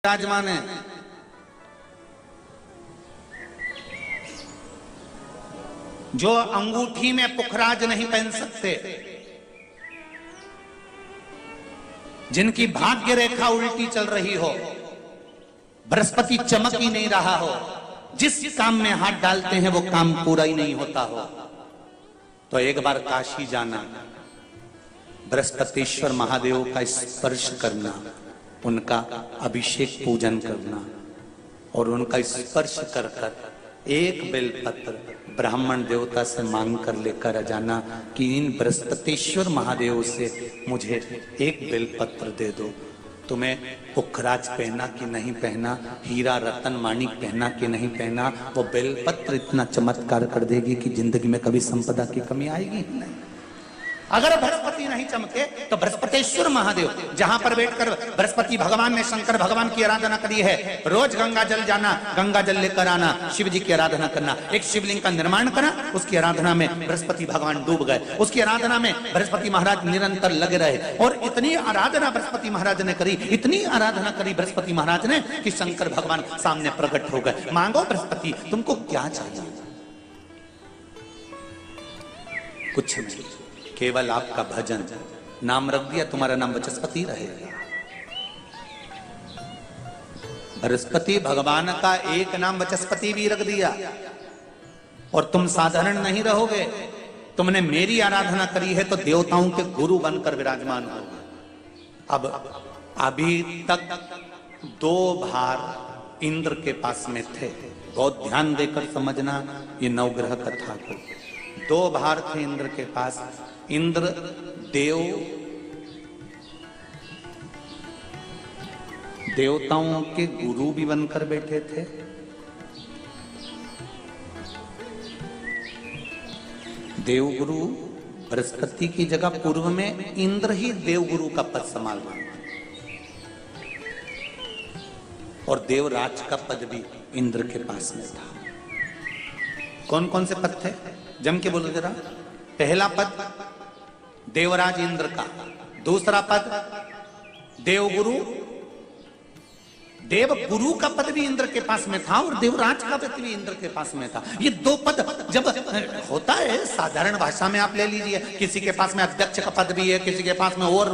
विराजमान है। जो अंगूठी में पुखराज नहीं पहन सकते, जिनकी भाग्य रेखा उल्टी चल रही हो, बृहस्पति चमक ही नहीं रहा हो, जिस काम में हाथ डालते हैं वो काम पूरा ही नहीं होता हो, तो एक बार काशी जाना, बृहस्पतिश्वर महादेव का स्पर्श करना, उनका अभिषेक पूजन करना और उनका स्पर्श कर कर एक बेलपत्र ब्राह्मण देवता से मांग कर लेकर आ जाना कि इन बृहस्पतिश्वर महादेव से मुझे एक बेलपत्र दे दो। तुम्हें पुखराज पहना कि नहीं पहना, हीरा रतन माणिक पहना कि नहीं पहना, वो बेलपत्र इतना चमत्कार कर देगी कि जिंदगी में कभी संपदा की कमी आएगी ही नहीं। अगर बृहस्पति नहीं चमके तो बृहस्पतिश्वर महादेव जहां पर बैठकर बृहस्पति भगवान ने शंकर भगवान की आराधना करी है, रोज गंगा जल जाना, गंगा जल लेकर आना, शिव जी की आराधना करना, एक शिवलिंग का निर्माण करा, उसकी आराधना में बृहस्पति भगवान डूब गए, उसकी आराधना में बृहस्पति महाराज निरंतर लगे रहे और इतनी आराधना बृहस्पति महाराज ने करी, इतनी आराधना करी बृहस्पति महाराज ने कि शंकर भगवान सामने प्रकट हो गए। मांगो बृहस्पति, तुमको क्या चाहिए? कुछ नहीं, केवल आपका भजन। नाम रख दिया, तुम्हारा नाम बृहस्पति रहेगा। बृहस्पति भगवान का एक नाम बृहस्पति भी रख दिया और तुम साधारण नहीं रहोगे। तुमने मेरी आराधना करी है तो देवताओं के गुरु बनकर विराजमान होगे। अब अभी तक 2 भार इंद्र के पास में थे, बहुत ध्यान देकर समझना ये नवग्रह कथा को। 2 भार थे इंद्र के पास। इंद्र देवताओं के गुरु भी बनकर बैठे थे, देवगुरु बृहस्पति की जगह पूर्व में इंद्र ही देवगुरु का पद संभाल रहा और देवराज का पद भी इंद्र के पास में था। कौन कौन से पद थे? जम के बोलो जरा। पहला पद देवराज इंद्र का, दूसरा पद देवगुरु, देवगुरु का पद भी इंद्र के पास में था और देवराज का पद भी इंद्र के पास में था। ये 2 पद जब होता है साधारण भाषा में आप ले लीजिए, किसी के पास में अध्यक्ष का पद भी है, किसी के पास में और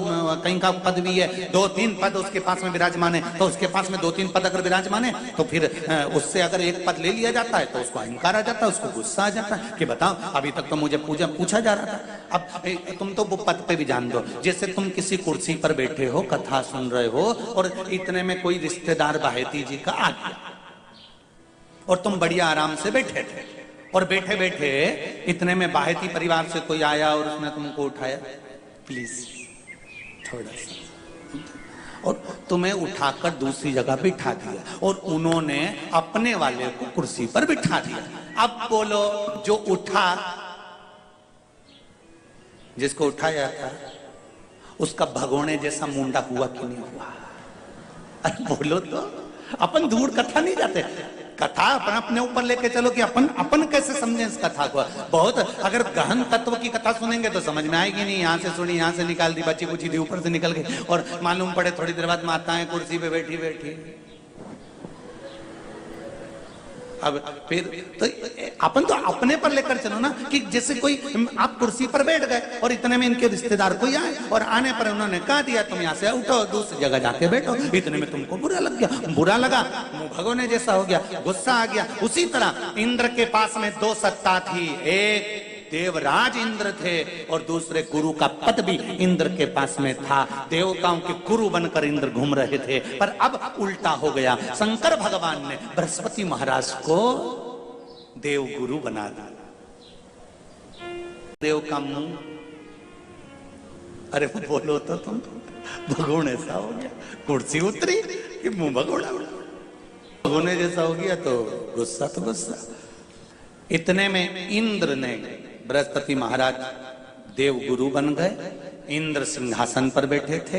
कहीं का पद भी है, 2-3 पद उसके पास में विराजमान है, तो उसके पास में 2-3 पद अगर विराजमान है तो फिर उससे अगर एक पद ले लिया जाता है तो उसको अहंकार आ जाता है, उसको गुस्सा आ जाता है कि बताओ अभी तक तो मुझे पूछा जा रहा था, अब तुम तो वो पद पे भी जान दो। जैसे तुम किसी कुर्सी पर बैठे हो, कथा सुन रहे हो और इतने में कोई रिश्तेदार बाहेती जी का आ गया और तुम बढ़िया आराम से बैठे थे और बैठे बैठे इतने में बाहेती परिवार से कोई आया और उसने तुमको उठाया, प्लीज थोड़ा सा, और तुम्हें उठाकर दूसरी जगह बिठा दिया और उन्होंने अपने वाले को कुर्सी पर बिठा दिया। अब बोलो, जो उठा, जिसको उठाया था उसका भगोने जैसा मुंडा हुआ कि नहीं हुआ? अरे बोलो तो। अपन दूर कथा नहीं जाते, कथा अपन अपने ऊपर लेके चलो कि अपन कैसे समझे इस कथा को। बहुत अगर गहन तत्व की कथा सुनेंगे तो समझ में आएगी नहीं। यहाँ से सुनी, यहाँ से निकाल दी, बच्ची कुची दी, ऊपर से निकल गई और मालूम पड़े थोड़ी देर बाद माताएं कुर्सी पे बैठी बैठी। अब फिर तो अपन तो अपने पर लेकर चलो ना कि जैसे कोई आप कुर्सी पर बैठ गए और इतने में इनके रिश्तेदार कोई आए और आने पर उन्होंने कह दिया तुम यहाँ से उठो, दूसरी जगह जाके बैठो। इतने में तुमको बुरा लग गया, बुरा लगा, मुंह भगोने जैसा हो गया, गुस्सा आ गया। उसी तरह इंद्र के पास में 2 सत्ता थी, एक देवराज इंद्र थे और दूसरे गुरु का पद भी इंद्र के पास में था। देवताओं के गुरु बनकर इंद्र घूम रहे थे, पर अब उल्टा हो गया। शंकर भगवान ने बृहस्पति महाराज को देवगुरु बना दिया। देव का मुंह, अरे बोलो तो तुम, भगोने सा हो गया, कुर्सी उतरी कि मुंह भगोड़ा, भगोने जैसा हो गया तो गुस्सा तो गुस्सा। इतने में इंद्र ने, बृहस्पति महाराज देवगुरु बन गए, इंद्र सिंहासन पर बैठे थे,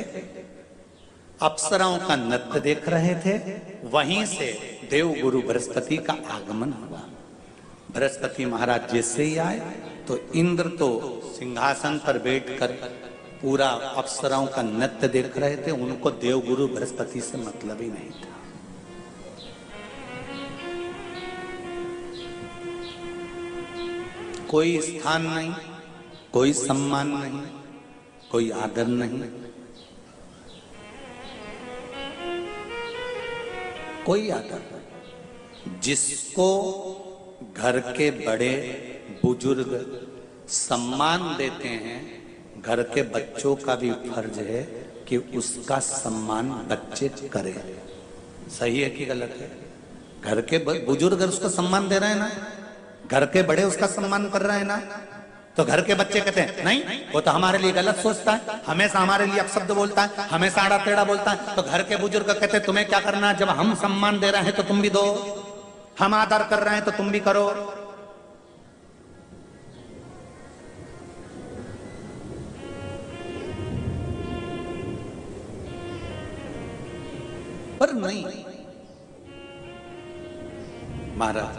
अप्सराओं का नृत्य देख रहे थे। वहीं से देवगुरु बृहस्पति का आगमन हुआ। बृहस्पति महाराज जैसे ही आए तो इंद्र तो सिंहासन पर बैठकर पूरा अप्सराओं का नृत्य देख रहे थे। उनको देवगुरु बृहस्पति से मतलब ही नहीं था। कोई स्थान नहीं, कोई सम्मान नहीं, कोई आदर नहीं, कोई आदर नहीं। जिसको घर के बड़े बुजुर्ग सम्मान देते हैं, घर के बच्चों का भी फर्ज है कि उसका सम्मान बच्चे करें। सही है कि गलत है? घर के बुजुर्ग उसको सम्मान दे रहे हैं ना, घर के बड़े उसका सम्मान कर रहे हैं ना, तो घर के बच्चे कहते हैं नहीं, वो तो हमारे लिए गलत सोचता है, हमेशा हमारे लिए अपशब्द बोलता है, हमेशा आड़ा टेढ़ा बोलता है। तो घर के बुजुर्ग कहते हैं तुम्हें क्या करना है, जब हम सम्मान दे रहे हैं तो तुम भी दो, हम आदर कर रहे हैं तो तुम भी करो। पर नहीं महाराज,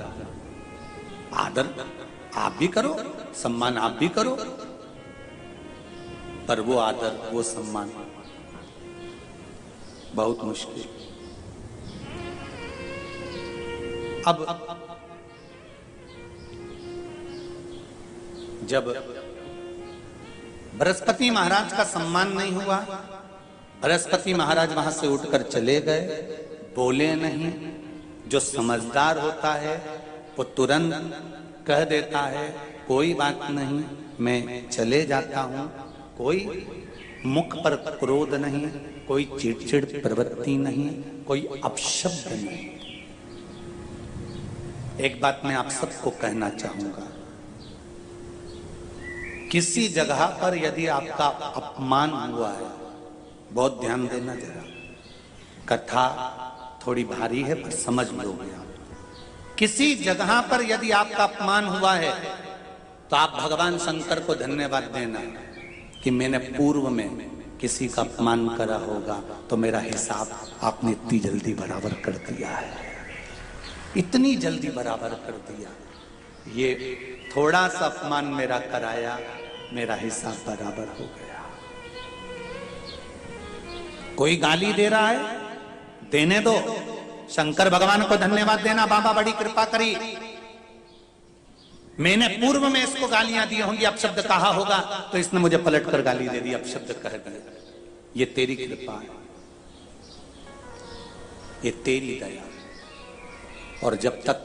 आदर आप भी करो, सम्मान आप भी करो, पर वो आदर वो सम्मान बहुत मुश्किल। अब जब बृहस्पति महाराज का सम्मान नहीं हुआ, बृहस्पति महाराज वहां से उठकर चले गए, बोले नहीं। जो समझदार होता है वो तुरंत कह देता है कोई बात नहीं, मैं चले जाता हूं। कोई मुख पर क्रोध नहीं, कोई चिड़चिड़ प्रवृत्ति नहीं, कोई अपशब्द नहीं। एक बात मैं आप सबको कहना चाहूंगा, किसी जगह पर यदि आपका अपमान हुआ है, बहुत ध्यान देना जरा, कथा थोड़ी भारी है पर समझ लोगे आप। किसी जगह पर यदि आपका अपमान हुआ है तो आप भगवान शंकर को धन्यवाद देना कि मैंने पूर्व में किसी का अपमान करा होगा तो मेरा हिसाब आपने इतनी जल्दी बराबर कर दिया है, इतनी जल्दी बराबर कर दिया। ये थोड़ा सा अपमान मेरा कराया, मेरा हिसाब बराबर हो गया। कोई गाली दे रहा है, देने दो, शंकर भगवान को धन्यवाद देना, बाबा बड़ी कृपा करी, मैंने पूर्व में इसको गालियां दी होंगी, अपशब्द कहा होगा तो इसने मुझे पलटकर गाली दे दी, अपशब्द कह दिया। ये तेरी कृपा है, ये तेरी दया। और जब तक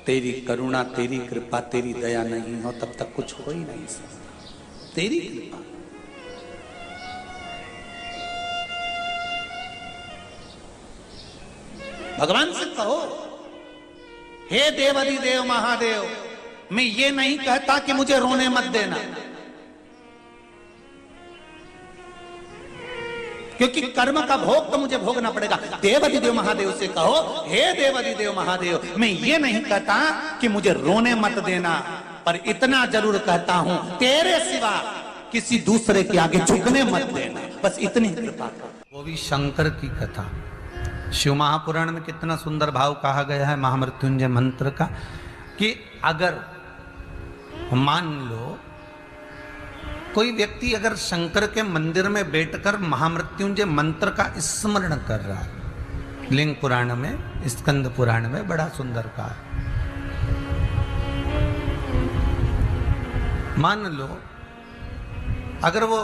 तेरी करुणा, तेरी कृपा, तेरी दया नहीं हो तब तक कुछ हो ही नहीं सकता। तेरी कृपा, भगवान से कहो हे देवाधिदेव महादेव, मैं ये नहीं कहता कि मुझे रोने मत देना, क्योंकि कर्म का भोग तो मुझे भोगना पड़ेगा। देवाधिदेव महादेव से कहो हे देवाधिदेव महादेव, मैं ये नहीं कहता कि मुझे रोने मत देना, पर इतना जरूर कहता हूं तेरे सिवा किसी दूसरे के आगे झुकने मत देना, बस इतनी कृपा कर। वो भी शंकर की कथा। शिव महापुराण में कितना सुंदर भाव कहा गया है महामृत्युंजय मंत्र का, कि अगर मान लो कोई व्यक्ति अगर शंकर के मंदिर में बैठकर महामृत्युंजय मंत्र का स्मरण कर रहा है, लिंग पुराण में, स्कंद पुराण में बड़ा सुंदर कहा है। मान लो अगर वो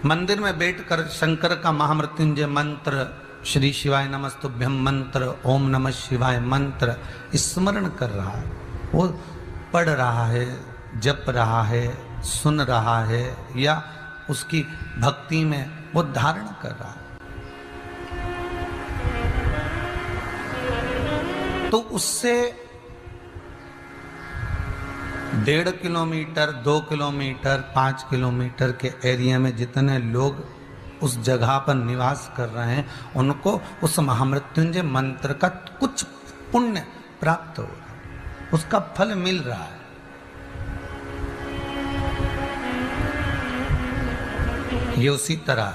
मंदिर में बैठकर शंकर का महामृत्युंजय मंत्र, श्री शिवाय नमस्तुभ्यम मंत्र, ओम नमः शिवाय मंत्र स्मरण कर रहा है, वो पढ़ रहा है, जप रहा है, सुन रहा है, या उसकी भक्ति में वो धारण कर रहा है, तो उससे 1.5 किलोमीटर, 2 किलोमीटर, 5 किलोमीटर के एरिया में जितने लोग उस जगह पर निवास कर रहे हैं, उनको उस महामृत्युंजय मंत्र का कुछ पुण्य प्राप्त हो रहा है, उसका फल मिल रहा है। ये उसी तरह